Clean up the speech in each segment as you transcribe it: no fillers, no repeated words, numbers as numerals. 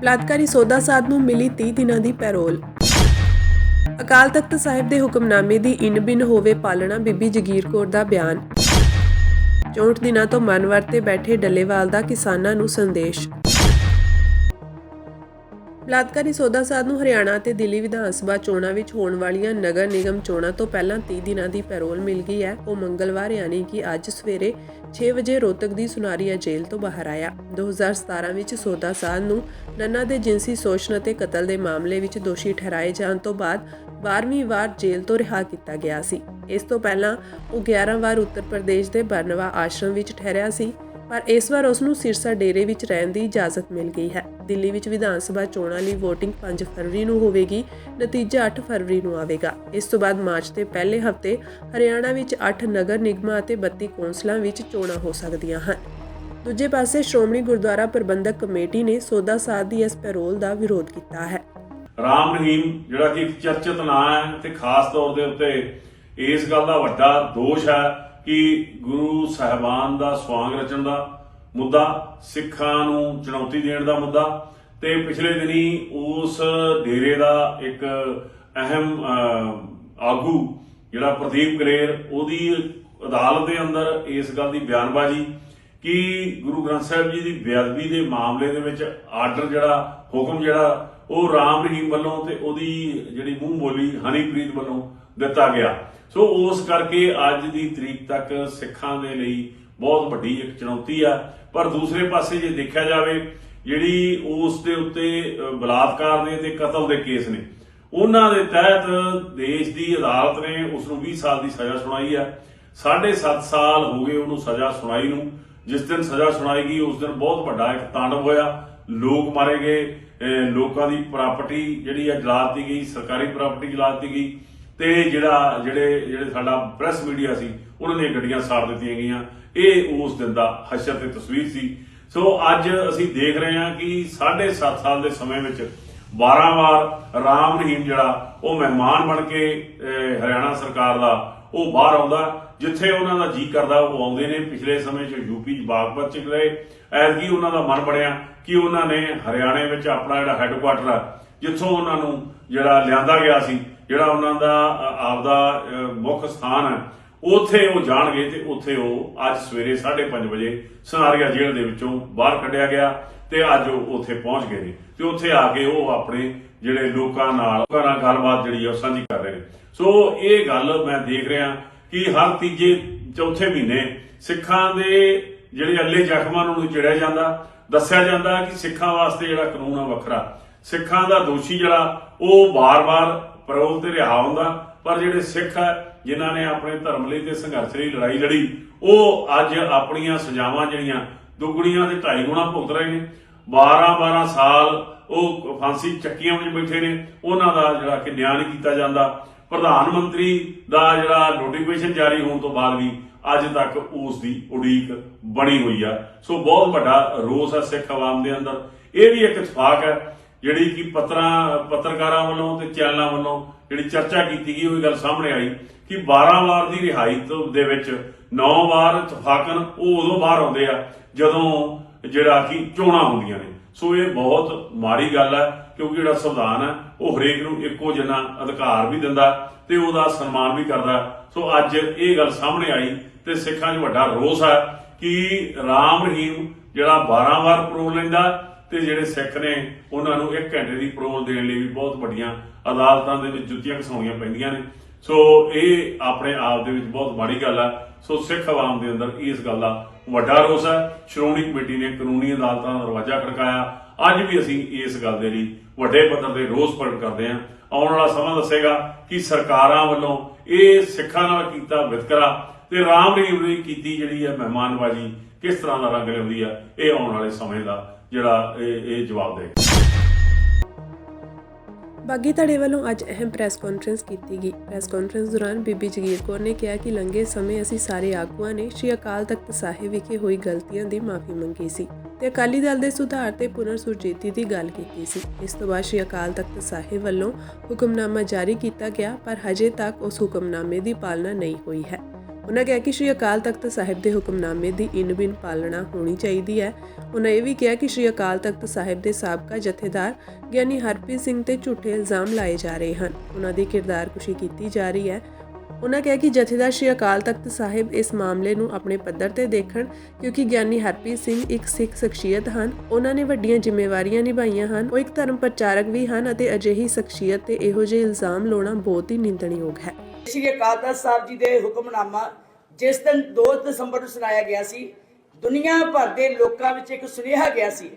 ਬਲਾਤਕਾਰੀ ਸੋਦਾ ਸਾਧ ਨੂੰ ਮਿਲੀ 30 ਦਿਨਾਂ ਦੀ ਪੈਰੋਲ। ਅਕਾਲ ਤਖਤ ਸਾਹਿਬ ਦੇ ਹੁਕਮਨਾਮੇ ਦੀ ਇਨ-ਬਿਨ ਹੋਵੇ ਪਾਲਣਾ, ਬੀਬੀ ਜਗੀਰ ਕੌਰ ਦਾ ਬਿਆਨ। 64 ਦਿਨਾਂ ਤੋਂ ਮਰਨ ਵਰਤੇ ਬੈਠੇ ਡੱਲੇਵਾਲ ਦਾ ਕਿਸਾਨਾਂ ਨੂੰ ਸੰਦੇਸ਼। ਬਲਾਤਕਾਰੀ ਸੋਦਾ ਸਾਧ ਨੂੰ ਹਰਿਆਣਾ ਅਤੇ ਦਿੱਲੀ ਵਿਧਾਨ ਸਭਾ ਚੋਣਾਂ ਵਿੱਚ ਹੋਣ ਵਾਲੀਆਂ ਨਗਰ ਨਿਗਮ ਚੋਣਾਂ ਤੋਂ ਪਹਿਲਾਂ 30 ਦਿਨਾਂ ਦੀ ਪੈਰੋਲ ਮਿਲ ਗਈ ਹੈ। ਉਹ ਮੰਗਲਵਾਰ ਯਾਨੀ ਕਿ ਅੱਜ ਸਵੇਰੇ 6 ਵਜੇ ਰੋਹਤਕ ਦੀ ਸੁਨਾਰੀਆ ਜੇਲ੍ਹ ਤੋਂ ਬਾਹਰ ਆਇਆ। 2017 ਵਿੱਚ ਸੋਦਾ ਸਾਧ ਨੂੰ ਨੰਨਾ ਦੇ ਜਿਨਸੀ ਸ਼ੋਸ਼ਣ ਅਤੇ ਕਤਲ ਦੇ ਮਾਮਲੇ ਵਿੱਚ ਦੋਸ਼ੀ ਠਹਿਰਾਏ ਜਾਣ ਤੋਂ ਬਾਅਦ 12ਵੀਂ ਵਾਰ ਜੇਲ੍ਹ ਤੋਂ ਰਿਹਾ ਕੀਤਾ ਗਿਆ ਸੀ। ਇਸ ਤੋਂ ਪਹਿਲਾਂ ਉਹ 11 ਵਾਰ ਉੱਤਰ ਪ੍ਰਦੇਸ਼ ਦੇ ਬਰਨਵਾ ਆਸ਼ਰਮ ਵਿੱਚ ਠਹਿਰਿਆ ਸੀ, ਪਰ ਇਸ ਵਾਰ ਉਸ ਨੂੰ ਸਿਰਸਾ ਡੇਰੇ ਵਿੱਚ ਰਹਿਣ ਦੀ ਇਜਾਜ਼ਤ ਮਿਲ ਗਈ ਹੈ। ਦਿੱਲੀ ਵਿੱਚ ਵਿਧਾਨ ਸਭਾ ਚੋਣਾਂ ਲਈ VOTING 5 ਫਰਵਰੀ ਨੂੰ ਹੋਵੇਗੀ, ਨਤੀਜਾ 8 ਫਰਵਰੀ ਨੂੰ ਆਵੇਗਾ। ਇਸ ਤੋਂ ਬਾਅਦ ਮਾਰਚ ਦੇ ਪਹਿਲੇ ਹਫ਼ਤੇ ਹਰਿਆਣਾ ਵਿੱਚ 8 ਨਗਰ ਨਿਗਮਾਂ ਅਤੇ 32 ਕੌਂਸਲਾਂ ਵਿੱਚ ਚੋਣਾਂ ਹੋ ਸਕਦੀਆਂ ਹਨ। ਦੂਜੇ ਪਾਸੇ ਸ਼੍ਰੋਮਣੀ ਗੁਰਦੁਆਰਾ ਪ੍ਰਬੰਧਕ ਕਮੇਟੀ ਨੇ ਸੋਦਾ ਸਾਧ ਦੀ ਇਸ ਪੈਰੋਲ ਦਾ ਵਿਰੋਧ ਕੀਤਾ ਹੈ। ਰਾਮ ਰਹੀਮ ਜਿਹੜਾ ਕਿ ਇੱਕ ਚਰਚਿਤ ਨਾਂ ਹੈ ਤੇ ਖਾਸ ਤੌਰ ਦੇ ਉੱਤੇ ਇਸ ਗੱਲ ਦਾ ਵੱਡਾ ਦੋਸ਼ ਹੈ ਕਿ ਗੁਰੂ ਸਾਹਿਬਾਨ ਦਾ ਸਵਾਂਗ ਰਚਣ ਦਾ ਮੁੱਦਾ, ਸਿੱਖਾਂ ਨੂੰ ਚੁਣੌਤੀ ਦੇਣ ਦਾ ਮੁੱਦਾ ਤੇ ਪਿਛਲੇ ਦਿਨੀ ਉਸ ਡੇਰੇ ਦਾ ਇੱਕ ਅਹਿਮ ਆਗੂ ਜਿਹੜਾ ਪ੍ਰਦੀਪ ਕਲੇਰ, ਉਹਦੀ ਅਦਾਲਤ ਦੇ ਅੰਦਰ ਇਸ ਗੱਲ ਦੀ ਬਿਆਨਬਾਜ਼ੀ ਕਿ ਗੁਰੂ ਗ੍ਰੰਥ ਸਾਹਿਬ ਜੀ ਦੀ ਬੇਅਦਬੀ ਦੇ ਮਾਮਲੇ ਦੇ ਵਿੱਚ ਆਰਡਰ ਜਿਹੜਾ ਹੁਕਮ ਜਿਹੜਾ ਉਹ ਰਾਮ ਰਹੀਮ ਵੱਲੋਂ ਤੇ ਉਹਦੀ ਜਿਹੜੀ ਮੂੰਹ ਬੋਲੀ ਹਨੀਪ੍ਰੀਤ ਵੱਲੋਂ ਦਿੱਤਾ ਗਿਆ। ਸੋ ਉਸ ਕਰਕੇ ਅੱਜ ਦੀ ਤਰੀਕ ਤੱਕ ਸਿੱਖਾਂ ਦੇ ਲਈ ਬਹੁਤ ਵੱਡੀ ਇੱਕ ਚੁਣੌਤੀ ਆ। ਪਰ ਦੂਸਰੇ ਪਾਸੇ ਜੇ ਦੇਖਿਆ ਜਾਵੇ, ਜਿਹੜੀ ਉਸ ਦੇ ਉੱਤੇ ਬਲਾਤਕਾਰ ਦੇ ਤੇ ਕਤਲ ਦੇ ਕੇਸ ਨੇ, ਉਹਨਾਂ ਦੇ ਤਹਿਤ ਦੇਸ਼ ਦੀ ਅਦਾਲਤ ਨੇ ਉਸ ਨੂੰ 20 ਸਾਲ ਦੀ ਸਜ਼ਾ ਸੁਣਾਈ ਆ। 7.5 ਸਾਲ ਹੋ ਗਏ ਉਹਨੂੰ ਸਜ਼ਾ ਸੁਣਾਈ ਨੂੰ। ਜਿਸ ਦਿਨ ਸਜ਼ਾ ਸੁਣਾਈ ਗਈ ਉਸ ਦਿਨ ਬਹੁਤ ਵੱਡਾ ਇੱਕ ਤਾਂਡਵ ਹੋਇਆ, ਲੋਕ ਮਾਰੇ ਗਏ, ਲੋਕਾਂ ਦੀ ਪ੍ਰਾਪਰਟੀ ਜਿਹੜੀ ਆ ਜਲਾ ਦਿੱਤੀ ਗਈ, ਸਰਕਾਰੀ ਪ੍ਰਾਪਰਟੀ ਜਲਾ ਦਿੱਤੀ ਗਈ ਤੇ ਜਿਹੜੇ ਸਾਡਾ ਪ੍ਰੈਸ ਮੀਡੀਆ ਸੀ ਉਹਨਾਂ ਦੀਆਂ ਗੱਡੀਆਂ ਸਾੜ ਦਿੱਤੀਆਂ ਗਈਆਂ। ਇਹ ਉਸ ਦਿਨ ਦਾ ਹਸ਼ਰ ਤੇ ਤਸਵੀਰ ਸੀ। ਸੋ ਅੱਜ ਅਸੀਂ ਦੇਖ ਰਹੇ ਹਾਂ ਕਿ 7.5 ਸਾਲ ਦੇ ਸਮੇਂ ਵਿੱਚ 12 ਵਾਰ ਰਾਮ ਰਹੀਮ ਜਿਹੜਾ ਉਹ ਮਹਿਮਾਨ ਬਣ ਕੇ ਹਰਿਆਣਾ ਸਰਕਾਰ ਦਾ ਉਹ ਬਾਹਰ ਆਉਂਦਾ, ਜਿੱਥੇ ਉਹਨਾਂ ਦਾ ਜੀ ਕਰਦਾ ਉਹ ਆਉਂਦੇ ਨੇ। ਪਿਛਲੇ ਸਮੇਂ 'ਚ ਯੂਪੀ 'ਚ ਬਾਗਪਤ 'ਚ ਰਹੇ, ਐਤਕੀ ਉਹਨਾਂ ਦਾ ਮਨ ਬਣਿਆ ਕਿ ਉਹਨਾਂ ਨੇ ਹਰਿਆਣੇ ਵਿੱਚ ਆਪਣਾ ਜਿਹੜਾ ਹੈੱਡਕੁਆਟਰ ਆ, ਜਿੱਥੋਂ ਉਹਨਾਂ ਨੂੰ ਜਿਹੜਾ ਲਿਆਂਦਾ ਗਿਆ ਸੀ, ਜਿਹੜਾ ਉਹਨਾਂ ਦਾ ਆਪਦਾ ਮੁੱਖ ਸਥਾਨ ਹੈ, ਉੱਥੇ ਉਹ ਜਾਣਗੇ ਤੇ ਉੱਥੇ ਉਹ ਅੱਜ ਸਵੇਰੇ 5:30 ਵਜੇ ਸੁਨਾਰੀਆ ਜੇਲ੍ਹ ਦੇ ਵਿੱਚੋਂ ਬਾਹਰ ਕੱਢਿਆ ਗਿਆ ਤੇ ਅੱਜ ਉਹ ਉੱਥੇ ਪਹੁੰਚ ਗਏ ਨੇ ਤੇ ਉੱਥੇ ਆ ਕੇ ਉਹ ਆਪਣੇ ਜਿਹੜੇ ਲੋਕਾਂ ਨਾਲ ਗੱਲਬਾਤ ਜਿਹੜੀ ਆ ਉਹ ਸਾਂਝੀ ਕਰ ਰਹੇ ਨੇ। ਸੋ ਇਹ ਗੱਲ ਮੈਂ ਦੇਖ ਰਿਹਾ ਕਿ ਹਰ ਤੀਜੇ ਚੌਥੇ ਮਹੀਨੇ ਸਿੱਖਾਂ ਦੇ ਜਿਹੜੇ ਅੱਲੇ ਜ਼ਖਮਾਂ ਨੂੰ ਚਿੜਿਆ ਜਾਂਦਾ, ਦੱਸਿਆ ਜਾਂਦਾ ਕਿ ਸਿੱਖਾਂ ਵਾਸਤੇ ਜਿਹੜਾ ਕਾਨੂੰਨ ਆ ਵੱਖਰਾ, ਸਿੱਖਾਂ ਦਾ ਦੋਸ਼ੀ ਜਿਹੜਾ ਉਹ ਵਾਰ-ਵਾਰ ਪੈਰੋਲ ਤੇ ਰਿਹਾ ਹੁੰਦਾ, ਪਰ ਜਿਹੜੇ ਸਿੱਖ ਆ ਜਿਨ੍ਹਾਂ ਨੇ ਆਪਣੇ ਧਰਮ ਲਈ ਤੇ ਸੰਘਰਸ਼ ਲਈ ਲੜਾਈ ਲੜੀ, ਉਹ ਅੱਜ ਆਪਣੀਆਂ ਸਜ਼ਾਵਾਂ ਜਿਹੜੀਆਂ ਦੁੱਗਣੀਆਂ ਤੇ 2.5 ਗੁਣਾ ਭੁਗਤ ਰਹੇ ਨੇ। 12 ਸਾਲ ਉਹ ਫਾਂਸੀ ਚੱਕੀਆਂ ਵਿੱਚ ਬੈਠੇ ਨੇ, ਉਹਨਾਂ ਦਾ ਜਿਹੜਾ ਕਿ ਨਿਆਂ ਨਹੀਂ ਕੀਤਾ ਜਾਂਦਾ। ਪ੍ਰਧਾਨ ਮੰਤਰੀ ਦਾ ਜਿਹੜਾ ਨੋਟੀਫਿਕੇਸ਼ਨ ਜਾਰੀ ਹੋਣ ਤੋਂ ਬਾਅਦ ਵੀ ਅੱਜ ਤੱਕ ਉਸ ਦੀ ਉਡੀਕ ਬਣੀ ਹੋਈ ਆ। ਸੋ ਬਹੁਤ ਵੱਡਾ ਰੋਸ ਹੈ ਸਿੱਖ ਆਵਾਮ ਦੇ ਅੰਦਰ। ਇਹ ਵੀ ਇੱਕ ਇਤਫਾਕ ਹੈ ਜਿਹੜੀ ਕਿ ਪੱਤਰਕਾਰਾਂ ਵੱਲੋਂ ਤੇ ਚੈਨਲਾਂ ਵੱਲੋਂ ਜਿਹੜੀ ਚਰਚਾ ਕੀਤੀ ਗਈ, ਉਹ ਗੱਲ ਸਾਹਮਣੇ ਆਈ ਕਿ 12 ਵਾਰ ਦੀ ਰਿਹਾਈ ਦੇ ਵਿੱਚ 9 ਵਾਰ ਇਤਫਾਕਨ ਉਹ ਉਦੋਂ ਬਾਹਰ ਆਉਂਦੇ ਆ ਜਦੋਂ ਜਿਹੜਾ ਕਿ ਚੋਣਾਂ ਹੁੰਦੀਆਂ ਨੇ। ਸੋ ਇਹ ਬਹੁਤ ਮਾੜੀ ਗੱਲ ਹੈ, ਕਿਉਂਕਿ ਜਿਹੜਾ ਸੰਵਿਧਾਨ ਹੈ ਉਹ ਹਰੇਕ ਨੂੰ ਇੱਕੋ ਜਿਹਾ ਅਧਿਕਾਰ ਵੀ ਦਿੰਦਾ ਤੇ ਉਹਦਾ ਸਨਮਾਨ ਵੀ ਕਰਦਾ। ਸੋ ਅੱਜ ਇਹ ਗੱਲ ਸਾਹਮਣੇ ਆਈ ਤੇ ਸਿੱਖਾਂ 'ਚ ਵੱਡਾ ਰੋਸ ਹੈ ਕਿ ਰਾਮ ਰਹੀਮ ਜਿਹੜਾ 12 ਵਾਰ ਪੈਰੋਲ ਲੈਂਦਾ ਤੇ ਜਿਹੜੇ ਸਿੱਖ ਨੇ ਉਹਨਾਂ ਨੂੰ 1 ਘੰਟੇ ਦੀ ਪੈਰੋਲ ਦੇਣ ਲਈ ਵੀ ਬਹੁਤ ਵੱਡੀਆਂ ਅਦਾਲਤਾਂ ਦੇ ਵਿੱਚ ਜੁੱਤੀਆਂ ਘਸਾਉਣੀਆਂ ਪੈਂਦੀਆਂ ਨੇ। ਸੋ ਇਹ ਆਪਣੇ ਆਪ ਦੇ ਵਿੱਚ ਬਹੁਤ ਮਾੜੀ ਗੱਲ ਹੈ। ਸੋ ਸਿੱਖ ਆਵਾਮ ਦੇ ਅੰਦਰ ਇਸ ਗੱਲ ਦਾ ਵੱਡਾ ਰੋਸ ਹੈ। ਸ਼੍ਰੋਮਣੀ ਕਮੇਟੀ ਨੇ ਕਾਨੂੰਨੀ ਅਦਾਲਤਾਂ ਦਾ ਦਰਵਾਜ਼ਾ ਖੜਕਾਇਆ। ਅੱਜ ਵੀ ਅਸੀਂ ਇਸ ਗੱਲ ਦੇ ਲਈ ਵੱਡੇ ਪੱਧਰ ਤੇ ਰੋਸ ਪ੍ਰਗਟ ਕਰਦੇ ਹਾਂ। ਆਉਣ ਵਾਲਾ ਸਮਾਂ ਦੱਸੇਗਾ ਕਿ ਸਰਕਾਰਾਂ ਵੱਲੋਂ ਇਹ ਸਿੱਖਾਂ ਨਾਲ ਕੀਤਾ ਵਿਤਕਰਾ ਤੇ ਰਾਮ ਰਹੀਮ ਦੀ ਕੀਤੀ ਜਿਹੜੀ ਹੈ ਮਹਿਮਾਨਬਾਜ਼ੀ ਕਿਸ ਤਰ੍ਹਾਂ ਦਾ ਰੰਗ ਲਿਆਉਂਦੀ ਆ, ਇਹ ਆਉਣ ਵਾਲੇ ਸਮੇਂ ਦਾ ਜਿਹੜਾ ਇਹ ਜਵਾਬ ਦੇਗਾ। ਬਾਗੀ ਧੜੇ ਵੱਲੋਂ ਅੱਜ ਅਹਿਮ ਪ੍ਰੈਸ ਕਾਨਫਰੰਸ ਕੀਤੀ ਗਈ। ਪ੍ਰੈਸ ਕਾਨਫਰੰਸ ਦੌਰਾਨ ਬੀਬੀ ਜਗੀਰ ਕੌਰ ਨੇ ਕਿਹਾ ਕਿ ਲੰਘੇ ਸਮੇਂ ਅਸੀਂ ਸਾਰੇ ਆਗੂਆਂ ਨੇ ਸ਼੍ਰੀ ਅਕਾਲ ਤਖਤ ਸਾਹਿਬ ਵਿਖੇ ਹੋਈ ਗਲਤੀਆਂ ਦੀ ਮਾਫੀ ਮੰਗੀ ਸੀ ਤੇ ਅਕਾਲੀ ਦਲ ਦੇ ਸੁਧਾਰ ਤੇ ਪੁਨਰ ਸੁਰਜੀਤੀ ਦੀ ਗੱਲ ਕੀਤੀ ਸੀ। ਇਸ ਤੋਂ ਬਾਅਦ ਸ਼੍ਰੀ ਅਕਾਲ ਤਖਤ ਸਾਹਿਬ ਵੱਲੋਂ ਹੁਕਮਨਾਮਾ ਜਾਰੀ ਕੀਤਾ ਗਿਆ, ਪਰ ਹਜੇ ਤੱਕ ਉਸ ਹੁਕਮਨਾਮੇ ਦੀ ਪਾਲਣਾ ਨਹੀਂ ਹੋਈ ਹੈ। ਉਹਨਾਂ ਕਿਹਾ ਕਿ ਸ਼੍ਰੀ ਅਕਾਲ ਤਖਤ ਸਾਹਿਬ ਦੇ ਹੁਕਮਨਾਮੇ ਦੀ ਇਨ-ਬਿਨ ਪਾਲਣਾ ਹੋਣੀ ਚਾਹੀਦੀ ਹੈ। ਉਹਨਾਂ ਇਹ ਵੀ ਕਿਹਾ ਕਿ ਸ਼੍ਰੀ ਅਕਾਲ ਤਖਤ ਸਾਹਿਬ ਦੇ ਸਾਬਕਾ ਜਥੇਦਾਰ ਗਿਆਨੀ ਹਰਪ੍ਰੀਤ ਸਿੰਘ ਤੇ ਝੂਠੇ ਇਲਜ਼ਾਮ ਲਾਏ ਜਾ ਰਹੇ ਹਨ। ਉਹਨਾਂ ਦੀ ਕਿਰਦਾਰਕੁਸ਼ੀ ਕੀਤੀ ਜਾ ਰਹੀ ਹੈ। ਉਹਨਾਂ ਕਿਹਾ ਕਿ ਜਥੇਦਾਰ ਸ਼੍ਰੀ ਅਕਾਲ ਤਖਤ ਸਾਹਿਬ ਇਸ ਮਾਮਲੇ ਨੂੰ ਆਪਣੇ ਪੱਧਰ ਤੇ ਦੇਖਣ, ਕਿਉਂਕਿ ਗਿਆਨੀ ਹਰਪ੍ਰੀਤ ਸਿੰਘ ਇੱਕ ਸਿੱਖ ਸ਼ਖਸੀਅਤ ਹਨ। ਉਹਨਾਂ ਨੇ ਵੱਡੀਆਂ ਜ਼ਿੰਮੇਵਾਰੀਆਂ ਨਿਭਾਈਆਂ ਹਨ। ਉਹ ਇੱਕ ਧਰਮ ਪ੍ਰਚਾਰਕ ਵੀ ਹਨ ਅਤੇ ਅਜਿਹੀ ਸ਼ਖਸੀਅਤ ਤੇ ਇਹੋ ਜਿਹੇ ਇਲਜ਼ਾਮ ਲਾਉਣਾ ਬਹੁਤ ਹੀ ਨਿੰਦਣਯੋਗ ਹੈ। ਸ਼੍ਰੀ ਅਕਾਲ ਤਖਤ ਸਾਹਿਬ ਜੀ ਦੇ ਹੁਕਮਨਾਮਾ ਜਿਸ ਦਿਨ 2 ਦਸੰਬਰ ਨੂੰ ਸੁਣਾਇਆ ਗਿਆ ਸੀ, ਦੁਨੀਆ ਭਰ ਦੇ ਲੋਕਾਂ ਵਿੱਚ ਇੱਕ ਸੁਨੇਹਾ ਗਿਆ ਸੀ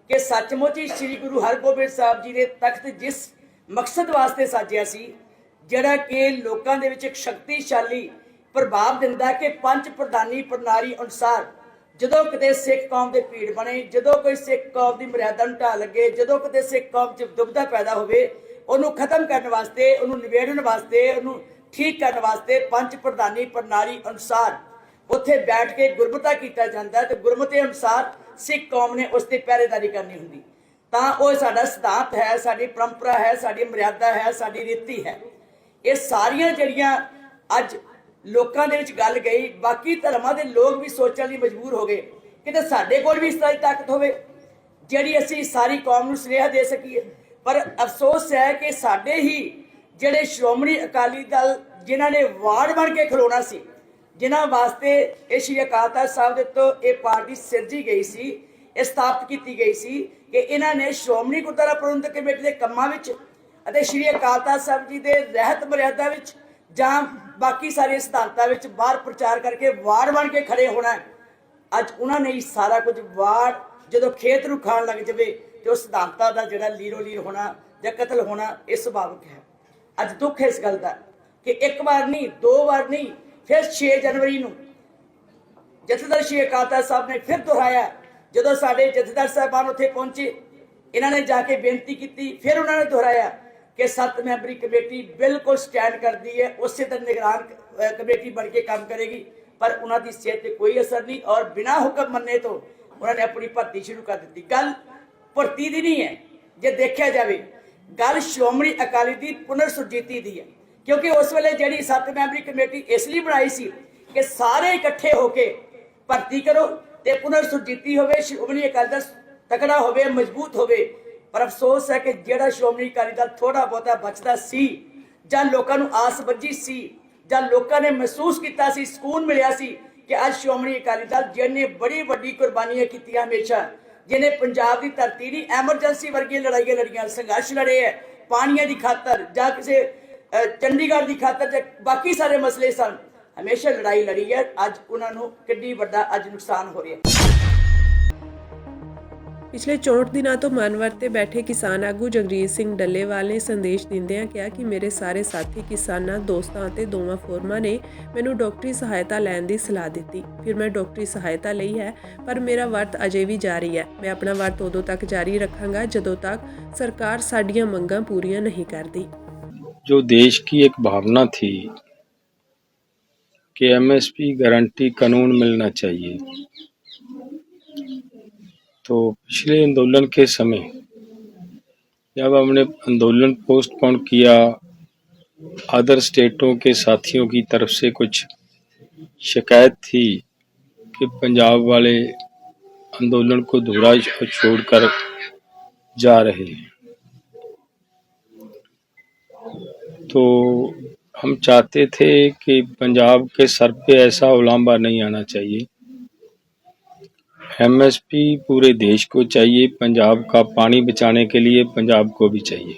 ਕਿ ਸੱਚਮੁੱਚ ਹੀ ਸ਼੍ਰੀ ਗੁਰੂ ਹਰਗੋਬਿੰਦ ਸਾਹਿਬ ਜੀ ਦੇ ਤਖਤ ਜਿਸ ਮਕਸਦ ਵਾਸਤੇ ਸਾਜਿਆ ਸੀ, ਜਿਹੜਾ ਕਿ ਲੋਕਾਂ ਦੇ ਵਿੱਚ ਇੱਕ ਸ਼ਕਤੀਸ਼ਾਲੀ ਪ੍ਰਭਾਵ ਦਿੰਦਾ ਕਿ ਪੰਜ ਪ੍ਰਧਾਨੀ ਪ੍ਰਣਾਲੀ ਅਨੁਸਾਰ ਜਦੋਂ ਕਿਤੇ ਸਿੱਖ ਕੌਮ ਦੇ ਭੀੜ ਬਣੇ, ਜਦੋਂ ਕੋਈ ਸਿੱਖ ਕੌਮ ਦੀ ਮਰਿਆਦਾ ਨੂੰ ਢਾਹ ਲੱਗੇ, ਜਦੋਂ ਕਿਤੇ ਸਿੱਖ ਕੌਮ 'ਚ ਦੁਬਿਧਾ ਪੈਦਾ ਹੋਵੇ, ਉਹਨੂੰ ਖਤਮ ਕਰਨ ਵਾਸਤੇ, ਉਹਨੂੰ ਨਿਬੇੜਨ ਵਾਸਤੇ, ਉਹਨੂੰ ਠੀਕ ਕਰਨ ਵਾਸਤੇ ਪੰਜ ਪ੍ਰਧਾਨੀ ਪ੍ਰਣਾਲੀ ਅਨੁਸਾਰ ਉੱਥੇ ਬੈਠ ਕੇ ਗੁਰਮਤਾ ਕੀਤਾ ਜਾਂਦਾ ਤੇ ਗੁਰਮਤੇ ਅਨੁਸਾਰ ਸਿੱਖ ਕੌਮ ਨੇ ਉਸ ਤੇ ਪਹਿਰੇਦਾਰੀ ਕਰਨੀ ਹੁੰਦੀ। ਤਾਂ ਉਹ ਸਾਡਾ ਸਿਧਾਂਤ ਹੈ, ਸਾਡੀ ਪਰੰਪਰਾ ਹੈ, ਸਾਡੀ ਮਰਿਆਦਾ ਹੈ, ਸਾਡੀ ਰੀਤੀ ਹੈ। ਇਹ ਸਾਰੀਆਂ ਜਿਹੜੀਆਂ ਅੱਜ ਲੋਕਾਂ ਦੇ ਵਿੱਚ ਗੱਲ ਗਈ, ਬਾਕੀ ਧਰਮਾਂ ਦੇ ਲੋਕ ਵੀ ਸੋਚਣ ਲਈ ਮਜਬੂਰ ਹੋ ਗਏ ਕਿ ਤੇ ਸਾਡੇ ਕੋਲ ਵੀ ਇਸ ਤਰ੍ਹਾਂ ਦੀ ਤਾਕਤ ਹੋਵੇ ਜਿਹੜੀ ਅਸੀਂ ਸਾਰੀ ਕੌਮ ਨੂੰ ਸੁਨੇਹਾ ਦੇ ਸਕੀਏ। ਪਰ ਅਫਸੋਸ ਹੈ ਕਿ ਸਾਡੇ ਹੀ ਜਿਹੜੇ ਸ਼੍ਰੋਮਣੀ ਅਕਾਲੀ ਦਲ ਜਿਨ੍ਹਾਂ ਨੇ ਵਾਰਡ ਬਣ ਕੇ ਖਲੋਣਾ ਸੀ, ਜਿਨ੍ਹਾਂ ਵਾਸਤੇ ਇਹ ਸ਼੍ਰੀ ਅਕਾਲ ਤਖਤ ਸਾਹਿਬ ਦੇ ਤੋਂ ਇਹ ਪਾਰਟੀ ਸਿਰਜੀ ਗਈ ਸੀ, ਇਹ ਸਥਾਪਿਤ ਕੀਤੀ ਗਈ ਸੀ ਕਿ ਇਹਨਾਂ ਨੇ ਸ਼੍ਰੋਮਣੀ ਗੁਰਦੁਆਰਾ ਪ੍ਰਬੰਧਕ ਕਮੇਟੀ ਦੇ ਕੰਮਾਂ ਵਿੱਚ ਅਤੇ ਸ਼੍ਰੀ ਅਕਾਲ ਤਖਤ ਸਾਹਿਬ ਜੀ ਦੇ ਰਹਿਤ ਮਰਿਆਦਾ ਵਿੱਚ ਜਾਂ ਬਾਕੀ ਸਾਰੇ ਸਿਧਾਂਤਾਂ ਵਿੱਚ ਬਾਹਰ ਪ੍ਰਚਾਰ ਕਰਕੇ ਵਾਰਡ ਬਣ ਕੇ ਖੜੇ ਹੋਣਾ। ਅੱਜ ਉਹਨਾਂ ਨੇ ਹੀ ਸਾਰਾ ਕੁਝ ਵਾਰਡ ਜਦੋਂ ਖੇਤ ਨੂੰ ਖਾਣ ਲੱਗ ਜਾਵੇ ਤੇ ਉਹ ਸਿਧਾਂਤਾਂ ਦਾ ਜਿਹੜਾ ਲੀਰੋ ਲੀਰ ਹੋਣਾ ਜਾਂ ਕਤਲ ਹੋਣਾ ਇਹ ਸੁਭਾਵਿਕ ਹੈ। ਅੱਜ ਦੁੱਖ ਹੈ ਇਸ ਗੱਲ ਦਾ ਕਿ ਇੱਕ ਵਾਰ ਨਹੀਂ, 2 ਵਾਰ ਨਹੀਂ, ਫਿਰ 6 ਜਨਵਰੀ ਨੂੰ ਜਥੇਦਾਰ ਸ਼੍ਰੀ ਅਕਾਲ ਤਖਤ ਸਾਹਿਬ ਨੇ ਫਿਰ ਦੁਹਰਾਇਆ। ਜਦੋਂ ਸਾਡੇ ਜਥੇਦਾਰ ਸਾਹਿਬਾਨ ਉੱਥੇ ਪਹੁੰਚੇ, ਇਹਨਾਂ ਨੇ ਜਾ ਕੇ ਬੇਨਤੀ ਕੀਤੀ, ਫਿਰ ਉਹਨਾਂ ਨੇ ਦੁਹਰਾਇਆ ਕਿ 7 ਮੈਂਬਰੀ ਕਮੇਟੀ ਬਿਲਕੁਲ ਸਟੈਂਡ ਕਰਦੀ ਹੈ, ਉਸੇ ਤਰ੍ਹਾਂ ਨਿਗਰਾਨ ਕਮੇਟੀ ਬਣ ਕੇ ਕੰਮ ਕਰੇਗੀ। ਪਰ ਉਹਨਾਂ ਦੀ ਸਿਹਤ ਤੇ ਕੋਈ ਅਸਰ ਨਹੀਂ ਔਰ ਬਿਨਾਂ ਹੁਕਮ ਮੰਨੇ ਤੋਂ ਉਹਨਾਂ ਨੇ ਆਪਣੀ ਭਰਤੀ ਸ਼ੁਰੂ ਕਰ ਦਿੱਤੀ। ਗੱਲ ਭਰਤੀ ਦੀ ਨਹੀਂ ਹੈ, ਜੇ ਦੇਖਿਆ ਜਾਵੇ ਗੱਲ ਸ਼੍ਰੋਮਣੀ ਅਕਾਲੀ ਦੀ ਪੁਨਰ ਸੁਰਜੀਤੀ ਦੀ ਹੈ, ਕਿਉਂਕਿ ਉਸ ਵੇਲੇ ਜਿਹੜੀ 7 ਮੈਂਬਰੀ ਕਮੇਟੀ ਇਸ ਲਈ ਬਣਾਈ ਸੀ ਕਿ ਸਾਰੇ ਇਕੱਠੇ ਹੋ ਕੇ ਭਰਤੀ ਕਰੋ ਤੇ ਪੁਨਰ ਸੁਰਜੀਤੀ ਹੋਵੇ, ਸ਼੍ਰੋਮਣੀ ਅਕਾਲੀ ਦਲ ਤਕੜਾ ਹੋਵੇ, ਮਜ਼ਬੂਤ ਹੋਵੇ। ਪਰ ਅਫਸੋਸ ਹੈ ਕਿ ਜਿਹੜਾ ਸ਼੍ਰੋਮਣੀ ਅਕਾਲੀ ਦਲ ਥੋੜਾ ਬਹੁਤਾ ਬਚਦਾ ਸੀ ਜਾਂ ਲੋਕਾਂ ਨੂੰ ਆਸ ਵੱਜੀ ਸੀ ਜਾਂ ਲੋਕਾਂ ਨੇ ਮਹਿਸੂਸ ਕੀਤਾ ਸੀ, ਸਕੂਨ ਮਿਲਿਆ ਸੀ ਕਿ ਅੱਜ ਸ਼੍ਰੋਮਣੀ ਅਕਾਲੀ ਦਲ ਜਿਹਨੇ ਬੜੀ ਵੱਡੀ ਕੁਰਬਾਨੀਆਂ ਕੀਤੀਆਂ, ਹਮੇਸ਼ਾ ਜਿਹਨੇ ਪੰਜਾਬ ਦੀ ਧਰਤੀ ਦੀ ਐਮਰਜੈਂਸੀ ਵਰਗੀਆਂ ਲੜਾਈਆਂ ਲੜੀਆਂ, ਸੰਘਰਸ਼ ਲੜੇ ਹੈ ਪਾਣੀਆਂ ਦੀ ਖਾਤਰ ਜਾਂ ਕਿਸੇ ਚੰਡੀਗੜ੍ਹ ਦੀ ਖਾਤਰ ਜਾਂ ਬਾਕੀ ਸਾਰੇ ਮਸਲੇ ਸਨ, ਹਮੇਸ਼ਾ ਲੜਾਈ ਲੜੀ ਹੈ। ਅੱਜ ਉਹਨਾਂ ਨੂੰ ਕਿੰਨੀ ਵੱਡਾ ਅੱਜ ਨੁਕਸਾਨ ਹੋ ਰਿਹਾ ਹੈ। ਪਿਛਲੇ 64 ਦਿਨਾਂ ਤੋਂ ਮਨਵਰ ਤੇ ਬੈਠੇ ਕਿਸਾਨ ਆਗੂ ਜਗਜੀਤ ਸਿੰਘ ਡੱਲੇਵਾਲ ਨੇ ਸੰਦੇਸ਼ ਦਿੰਦਿਆਂ ਕਿਹਾ ਕਿ ਮੇਰੇ ਸਾਰੇ ਸਾਥੀ ਕਿਸਾਨਾਂ, ਦੋਸਤਾਂ ਅਤੇ ਦੋਵਾਂ ਫੋਰਮਾਂ ਨੇ ਮੈਨੂੰ ਡਾਕਟਰੀ ਸਹਾਇਤਾ ਲੈਣ ਦੀ ਸਲਾਹ ਦਿੱਤੀ। ਫਿਰ ਮੈਂ ਡਾਕਟਰੀ ਸਹਾਇਤਾ ਲਈ ਹੈ, ਪਰ ਮੇਰਾ ਵਰਤ ਅਜੇ ਵੀ ਜਾਰੀ ਹੈ। ਮੈਂ ਆਪਣਾ ਵਰਤ ਉਦੋਂ ਤੱਕ ਜਾਰੀ ਰੱਖਾਂਗਾ ਜਦੋਂ ਤੱਕ ਸਰਕਾਰ ਸਾਡੀਆਂ ਮੰਗਾਂ ਪੂਰੀਆਂ ਨਹੀਂ ਕਰਦੀ। जो देश की एक भावना थी कि एमएसपी गारंटी कानून मिलना चाहिए, तो पिछले आंदोलन के समय जब हमने आंदोलन पोस्टपोन किया, अदर स्टेटों के साथियों की तरफ से कुछ शिकायत थी कि पंजाब वाले आंदोलन को अधूरा छोड़कर जा रहे हैं, तो हम चाहते थे कि पंजाब के सर पे ऐसा उलांबा नहीं आना चाहिए। एमएसपी पूरे देश को चाहिए, पंजाब का पानी बचाने के लिए पंजाब को भी चाहिए।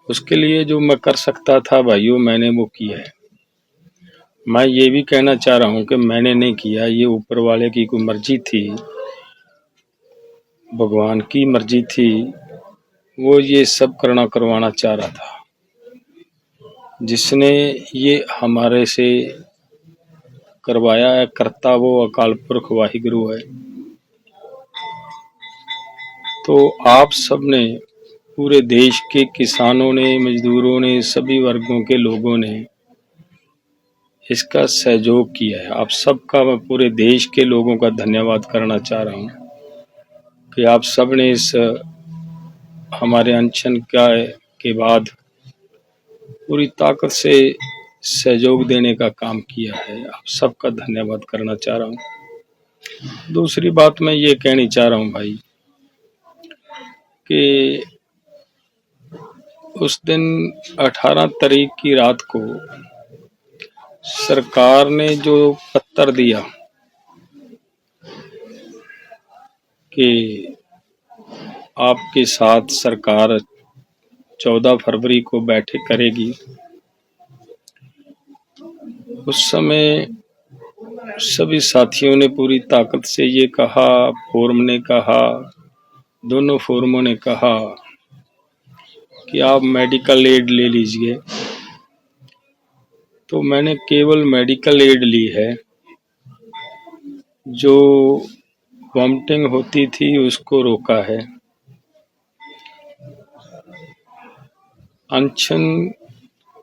उसके लिए जो मैं कर सकता था भाइयों, मैंने वो किया है। मैं ये भी कहना चाह रहा हूँ कि मैंने नहीं किया, ये ऊपर वाले की कोई मर्जी थी, भगवान की मर्जी थी, वो ये सब करवाना चाह रहा था। जिसने ये हमारे से करवाया है, करता वो अकाल पुरख वाहिगुरु है। तो आप सब ने, पूरे देश के किसानों ने, मजदूरों ने, सभी वर्गों के लोगों ने इसका सहयोग किया है। आप सबका मैं पूरे देश के लोगों का धन्यवाद करना चाह रहा हूँ कि आप सब ने इस हमारे अनशन के बाद पूरी ताकत से सहयोग देने का काम किया है। आप सबका धन्यवाद करना चाह रहा हूँ। दूसरी बात मैं ये कहनी चाह रहा हूँ भाई कि उस दिन 18 तारीख की रात को सरकार ने जो पत्र दिया कि आपके साथ सरकार 14 फरवरी को बैठक करेगी, उस समय सभी साथियों ने पूरी ताकत से ये कहा, फोरम ने कहा, दोनों फोरमों ने कहा कि आप मेडिकल एड ले लीजिए। तो मैंने केवल मेडिकल एड ली है, जो वॉमिटिंग होती थी उसको रोका है। अनशन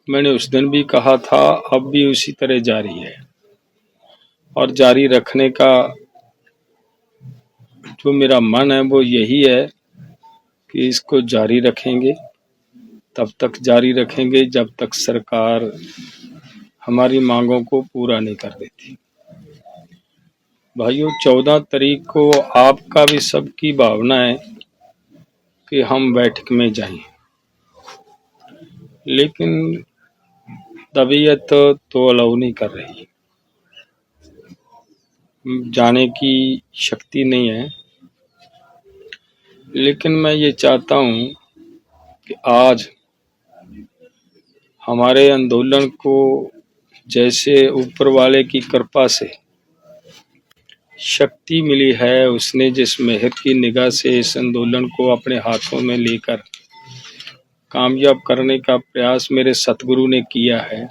मैंने उस दिन भी कहा था, अब भी उसी तरह जारी है और जारी रखने का जो मेरा मन है वो यही है कि इसको जारी रखेंगे, तब तक जारी रखेंगे जब तक सरकार हमारी मांगों को पूरा नहीं कर देती। भाइयों, 14 तारीख को आपका भी सबकी भावना है कि हम बैठक में जाएं, लेकिन तबीयत तो अलाउ नहीं कर रही, जाने की शक्ति नहीं है। लेकिन मैं ये चाहता हूं कि आज हमारे आंदोलन को जैसे ऊपर वाले की कृपा से शक्ति मिली है, उसने जिस मेहर की निगाह से इस आंदोलन को अपने हाथों में लेकर कामयाब करने का प्रयास मेरे सतगुरु ने किया है,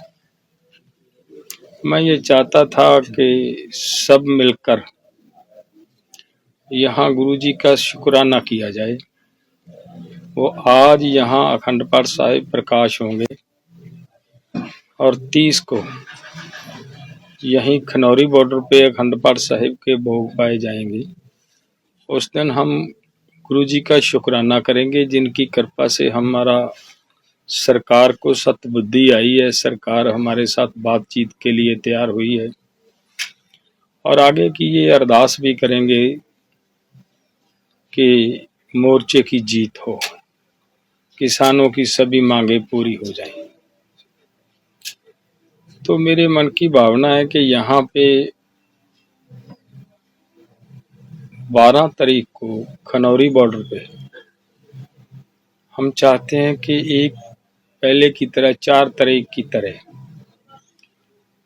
मैं ये चाहता था कि सब मिलकर यहाँ गुरुजी का शुक्राना किया जाए। वो आज यहाँ अखंड पाठ साहिब प्रकाश होंगे और 30 को यहीं खनौरी बॉर्डर पे अखंड पाठ साहिब के भोग पाए जाएंगे। उस दिन हम गुरुजी का शुक्राना करेंगे, जिनकी कृपा से हमारा सरकार को सतबुद्धि आई है, सरकार हमारे साथ बातचीत के लिए तैयार हुई है। और आगे की ये अरदास भी करेंगे कि मोर्चे की जीत हो, किसानों की सभी मांगे पूरी हो जाएं। तो मेरे मन की भावना है कि यहाँ पे 12 तारीख को खनौरी बॉर्डर पे हम चाहते हैं कि एक पहले की तरह 4 तारीख की तरह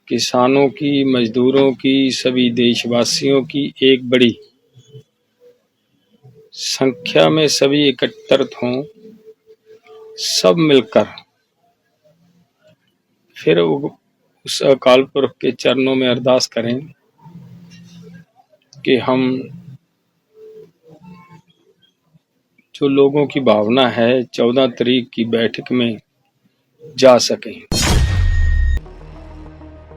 किसानों की, मजदूरों की, सभी देशवासियों की एक बड़ी संख्या में सभी एकत्रित हों, सब मिलकर फिर उस अकाल पुरख के चरणों में अरदास करें कि हम जो लोगों की भावना है 14 तारीख की बैठक में ਜਾ ਸਕੇ।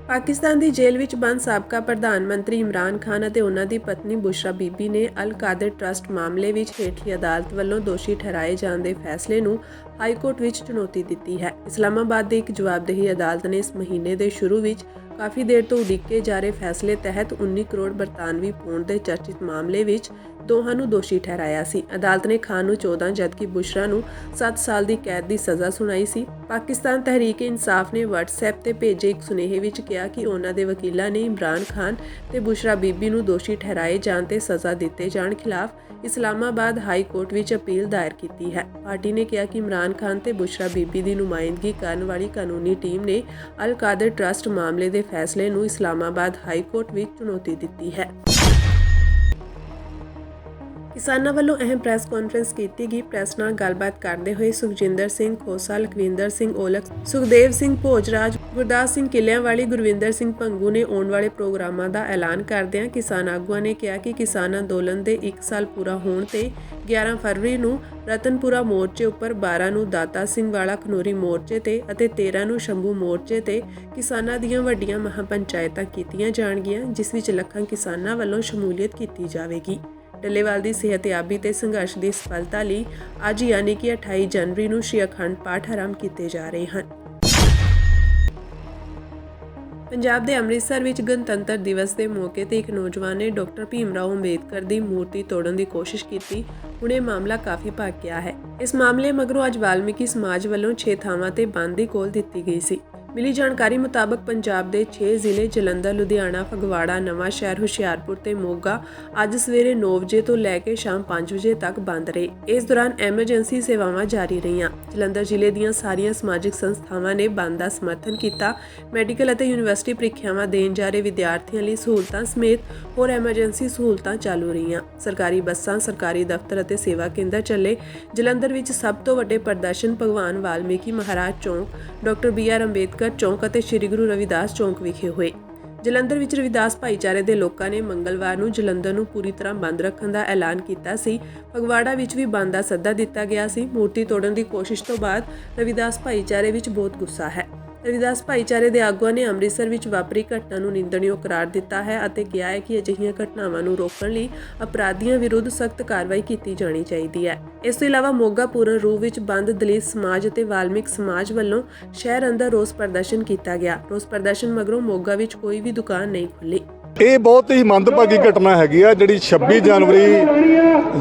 ਪਾਕਿਸਤਾਨ ਦੀ ਜੇਲ੍ਹ ਵਿੱਚ ਬੰਦ ਸਾਬਕਾ ਪ੍ਰਧਾਨ ਮੰਤਰੀ ਇਮਰਾਨ ਖਾਨ ਅਤੇ ਉਹਨਾਂ ਦੀ ਪਤਨੀ ਬੁਸ਼ਰਾ ਬੀਬੀ ਨੇ ਅਲ ਕਾਦਰ ਟਰਸਟ ਮਾਮਲੇ ਵਿੱਚ ਹੇਠਲੀ ਅਦਾਲਤ ਵੱਲੋਂ ਦੋਸ਼ੀ ਠਹਿਰਾਏ ਜਾਣ ਦੇ ਫੈਸਲੇ ਨੂੰ ਹਾਈ ਕੋਰਟ ਵਿੱਚ ਚੁਣੌਤੀ ਦਿੱਤੀ ਹੈ। ਇਸਲਾਮਾਬਾਦ ਦੀ ਇੱਕ ਜਵਾਬਦੇਹੀ ਅਦਾਲਤ ਨੇ ਇਸ ਮਹੀਨੇ ਦੇ ਸ਼ੁਰੂ ਵਿੱਚ ਕਾਫੀ ਦੇਰ ਤੋਂ ਉਡੀਕੇ ਜਾ ਰਹੇ ਫੈਸਲੇ ਤਹਿਤ 19 ਕਰੋੜ ਬਰਤਾਨਵੀ ਪੌਂਡ ਦੇ ਚਰਚਿਤ ਮਾਮਲੇ ਵਿੱਚ ਦੋਹਾਂ ਨੂੰ ਦੋਸ਼ੀ ਠਹਿਰਾਇਆ ਸੀ। ਅਦਾਲਤ ਨੇ ਖਾਨ ਨੂੰ 14 ਜਦਕਿ ਬੁਸ਼ਰਾ ਨੂੰ 7 ਸਾਲ ਦੀ ਕੈਦ ਦੀ ਸਜ਼ਾ ਸੁਣਾਈ ਸੀ। ਪਾਕਿਸਤਾਨ ਤਹਿਰੀਕ ਇਨਸਾਫ ਨੇ WhatsApp ਤੇ ਭੇਜੇ ਇੱਕ ਸੁਨੇਹੇ ਵਿੱਚ ਕਿਹਾ ਕਿ ਉਹਨਾਂ ਦੇ ਵਕੀਲਾਂ ਨੇ ਇਮਰਾਨ ਖਾਨ ਤੇ ਬੁਸ਼ਰਾ ਬੀਬੀ ਨੂੰ ਦੋਸ਼ੀ ਠਹਿਰਾਏ ਜਾਣ ਤੇ ਸਜ਼ਾ ਦਿੱਤੇ ਜਾਣ ਖਿਲਾਫ ਇਸਲਾਮਾਬਾਦ ਹਾਈ ਕੋਰਟ ਵਿੱਚ ਅਪੀਲ ਦਾਇਰ ਕੀਤੀ ਹੈ। ਪਾਰਟੀ ਨੇ ਕਿਹਾ ਕਿ ਇਮਰਾਨ ਖਾਨ ਤੇ ਬੁਸ਼ਰਾ ਬੀਬੀ ਦੀ ਨੁਮਾਇੰਦਗੀ ਕਰਨ ਵਾਲੀ ਕਾਨੂੰਨੀ ਟੀਮ ਨੇ ਅਲ ਕਾਦਰ ਟਰਸਟ ਮਾਮਲੇ ਦੇ ਫੈਸਲੇ ਨੂੰ ਇਸਲਾਮਾਬਾਦ ਹਾਈ ਕੋਰਟ ਵਿੱਚ ਚੁਣੌਤੀ ਦਿੱਤੀ ਹੈ। ਕਿਸਾਨਾਂ ਵੱਲੋਂ ਅਹਿਮ ਪ੍ਰੈਸ ਕਾਨਫਰੰਸ ਕੀਤੀ ਗਈ। ਪ੍ਰੈਸ ਨਾਲ ਗੱਲਬਾਤ ਕਰਦੇ ਹੋਏ ਸੁਖਜਿੰਦਰ ਸਿੰਘ ਖੋਸਾ, ਲਖਵਿੰਦਰ ਸਿੰਘ ਔਲਖ, ਸੁਖਦੇਵ ਸਿੰਘ ਭੋਜਰਾਜ, ਗੁਰਦਾਸ ਸਿੰਘ ਕਿਲਿਆਂਵਾਲੀ, ਗੁਰਵਿੰਦਰ ਸਿੰਘ ਭੰਗੂ ਨੇ ਆਉਣ ਵਾਲੇ ਪ੍ਰੋਗਰਾਮਾਂ ਦਾ ਐਲਾਨ ਕਰਦਿਆਂ ਕਿਸਾਨ ਆਗੂਆਂ ਨੇ ਕਿਹਾ ਕਿ ਕਿਸਾਨ ਅੰਦੋਲਨ ਦੇ 1 ਸਾਲ ਪੂਰਾ ਹੋਣ ਤੇ 11 ਫਰਵਰੀ ਨੂੰ ਰਤਨਪੁਰਾ ਮੋਰਚੇ ਉੱਪਰ, 12 ਨੂੰ ਦਾਤਾ ਸਿੰਘ ਵਾਲਾ ਖਨੌਰੀ ਮੋਰਚੇ ਤੇ ਅਤੇ 13 ਨੂੰ ਸ਼ੰਭੂ ਮੋਰਚੇ ਤੇ ਕਿਸਾਨਾਂ ਦੀਆਂ ਵੱਡੀਆਂ ਮਹਾਪੰਚਾਇਤਾਂ ਕੀਤੀਆਂ ਜਾਣਗੀਆਂ, ਜਿਸ ਵਿੱਚ ਲੱਖਾਂ ਕਿਸਾਨਾਂ ਵੱਲੋਂ ਸ਼ਮੂਲੀਅਤ ਕੀਤੀ ਜਾਵੇਗੀ। ਡੱਲੇਵਾਲ ਦੀ ਸਿਹਤਯਾਬੀ ਤੇ ਸੰਘਰਸ਼ ਦੀ ਸਫਲਤਾ ਲਈ ਅੱਜ ਯਾਨੀ ਕਿ 28 ਜਨਵਰੀ ਨੂੰ ਸ਼੍ਰੀ ਅਖੰਡ ਪਾਠ ਆਰੰਭ ਕੀਤੇ ਜਾ ਰਹੇ ਹਨ। ਪੰਜਾਬ ਦੇ ਅੰਮ੍ਰਿਤਸਰ ਵਿੱਚ ਗਣਤੰਤਰ ਦਿਵਸ ਦੇ ਮੌਕੇ ਤੇ ਇੱਕ ਨੌਜਵਾਨ ਨੇ ਡਾਕਟਰ ਭੀਮ ਰਾਓ ਅੰਬੇਦਕਰ ਦੀ ਮੂਰਤੀ ਤੋੜਨ ਦੀ ਕੋਸ਼ਿਸ਼ ਕੀਤੀ। ਹੁਣ ਇਹ ਮਾਮਲਾ ਕਾਫੀ ਭਖ ਗਿਆ ਹੈ। ਇਸ ਮਾਮਲੇ ਮਗਰੋਂ ਅੱਜ ਵਾਲਮੀਕੀ ਸਮਾਜ ਵੱਲੋਂ 6 ਥਾਵਾਂ ਤੇ ਬੰਦ ਦੀ ਕੋਲ ਦਿੱਤੀ ਗਈ ਸੀ। ਮਿਲੀ ਜਾਣਕਾਰੀ ਮੁਤਾਬਕ ਪੰਜਾਬ ਦੇ 6 ਜ਼ਿਲ੍ਹੇ ਜਲੰਧਰ, ਲੁਧਿਆਣਾ, ਫਗਵਾੜਾ, ਨਵਾਂ ਸ਼ਹਿਰ, ਹੁਸ਼ਿਆਰਪੁਰ ਤੇ ਮੋਗਾ ਅੱਜ ਸਵੇਰੇ 9 ਵਜੇ ਤੋਂ ਲੈ ਕੇ ਸ਼ਾਮ 5 ਵਜੇ ਤੱਕ ਬੰਦ ਰਹੇ। ਇਸ ਦੌਰਾਨ ਐਮਰਜੈਂਸੀ ਸੇਵਾਵਾਂ ਜਾਰੀ ਰਹੀਆਂ। ਜਲੰਧਰ ਜ਼ਿਲ੍ਹੇ ਦੀਆਂ ਸਾਰੀਆਂ ਸਮਾਜਿਕ ਸੰਸਥਾਵਾਂ ਨੇ ਬੰਦ ਦਾ ਸਮਰਥਨ ਕੀਤਾ। ਮੈਡੀਕਲ ਅਤੇ ਯੂਨੀਵਰਸਿਟੀ ਪ੍ਰੀਖਿਆਵਾਂ ਦੇਣ ਜਾ ਰਹੇ ਵਿਦਿਆਰਥੀਆਂ ਲਈ ਸਹੂਲਤਾਂ ਸਮੇਤ ਹੋਰ ਐਮਰਜੈਂਸੀ ਸਹੂਲਤਾਂ ਚਾਲੂ ਰਹੀਆਂ। ਸਰਕਾਰੀ ਬੱਸਾਂ, ਸਰਕਾਰੀ ਦਫ਼ਤਰ ਅਤੇ ਸੇਵਾ ਕੇਂਦਰ ਚੱਲੇ। ਜਲੰਧਰ ਵਿੱਚ ਸਭ ਤੋਂ ਵੱਡੇ ਪ੍ਰਦਰਸ਼ਨ ਭਗਵਾਨ ਵਾਲਮੀਕੀ ਮਹਾਰਾਜ ਚੌਂਕ, ਡਾਕਟਰ BR ਅੰਬੇਦਕਰ ਚੌਂਕ ਅਤੇ ਸ੍ਰੀ ਗੁਰੂ ਰਵਿਦਾਸ ਚੌਂਕ ਵਿਖੇ ਹੋਏ। ਜਲੰਧਰ ਵਿੱਚ ਰਵਿਦਾਸ ਭਾਈਚਾਰੇ ਦੇ ਲੋਕਾਂ ਨੇ ਮੰਗਲਵਾਰ ਨੂੰ ਜਲੰਧਰ ਨੂੰ ਪੂਰੀ ਤਰ੍ਹਾਂ ਬੰਦ ਰੱਖਣ ਦਾ ਐਲਾਨ ਕੀਤਾ ਸੀ। ਫਗਵਾੜਾ ਵਿੱਚ ਵੀ ਬੰਦ ਦਾ ਸੱਦਾ ਦਿੱਤਾ ਗਿਆ ਸੀ। ਮੂਰਤੀ ਤੋੜਨ ਦੀ ਕੋਸ਼ਿਸ਼ ਤੋਂ ਬਾਅਦ ਰਵਿਦਾਸ ਭਾਈਚਾਰੇ ਵਿੱਚ ਬਹੁਤ ਗੁੱਸਾ ਹੈ। ਰਵਿਦਾਸ ਭਾਈਚਾਰੇ ਦੇ ਆਗੂਆਂ ਨੇ ਅੰਮ੍ਰਿਤਸਰ ਵਿੱਚ ਵਾਪਰੀ ਘਟਨਾ ਨੂੰ ਨਿੰਦਣਯੋਗ ਕਰਾਰ ਦਿੱਤਾ ਹੈ ਅਤੇ ਕਿਹਾ ਹੈ ਕਿ ਅਜਿਹੀਆਂ ਘਟਨਾਵਾਂ ਨੂੰ ਰੋਕਣ ਲਈ ਅਪਰਾਧੀਆਂ ਵਿਰੁੱਧ ਸਖਤ ਕਾਰਵਾਈ ਕੀਤੀ ਜਾਣੀ ਚਾਹੀਦੀ ਹੈ। ਇਸ ਤੋਂ ਇਲਾਵਾ ਮੋਗਾ ਪੂਰਨ ਰੂਪ ਵਿੱਚ ਬੰਦ ਦਲਿਤ ਸਮਾਜ ਅਤੇ ਵਾਲਮੀਕ ਸਮਾਜ ਵੱਲੋਂ ਸ਼ਹਿਰ ਅੰਦਰ ਰੋਸ ਪ੍ਰਦਰਸ਼ਨ ਕੀਤਾ ਗਿਆ। ਰੋਸ ਪ੍ਰਦਰਸ਼ਨ ਮਗਰੋਂ ਮੋਗਾ ਵਿੱਚ ਕੋਈ ਵੀ ਦੁਕਾਨ ਨਹੀਂ ਖੁੱਲੀ। ਇਹ ਬਹੁਤ ਹੀ ਮੰਦਭਾਗੀ ਘਟਨਾ ਹੈਗੀ ਆ ਜਿਹੜੀ 26 ਜਨਵਰੀ